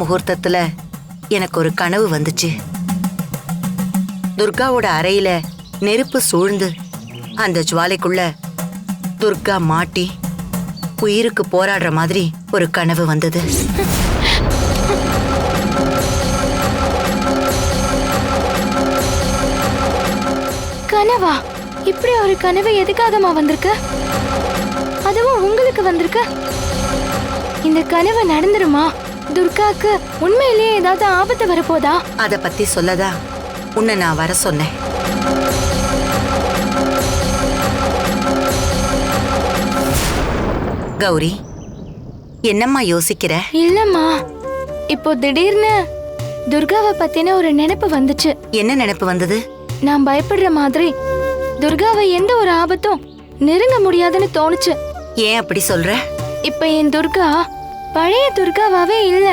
முகூர்த்தத்துல எனக்கு ஒரு கனவு வந்துச்சு. துர்காவோட அறையில நெருப்பு சூழ்ந்து அந்த ஜுவாலைக்குள்ள துர்கா மாட்டி உயிருக்கு போராடுற மாதிரி ஒரு கனவு வந்தது. கனவா? இப்படி ஒரு கனவு எதுக்காகமா வந்திருக்கு? அதுவும் உங்களுக்கு வந்திருக்கு. இந்த கனவு நடந்துருமா? துர்காக்கு உண்மையிலேயே ஏதாவது ஆபத்து வரப்போதா? அத பத்தி சொல்லதா உன்னை நான் வர சொன்னேன். கௌரி, என்னம்மா யோசிக்கிற? இல்லம்மா, இப்போ திடீர்னு துர்காவை பத்தின ஒரு நினைப்பு வந்துச்சு. என்ன நினைப்பு வந்தது? நான் பயப்படுற மாதிரி துர்காவை எந்த ஒரு ஆபத்தும் நெருங்க முடியாதுன்னு தோணுச்சு. ஏன் அப்படி சொல்ற? இப்ப என் துர்கா பழைய துர்காவாவே இல்ல.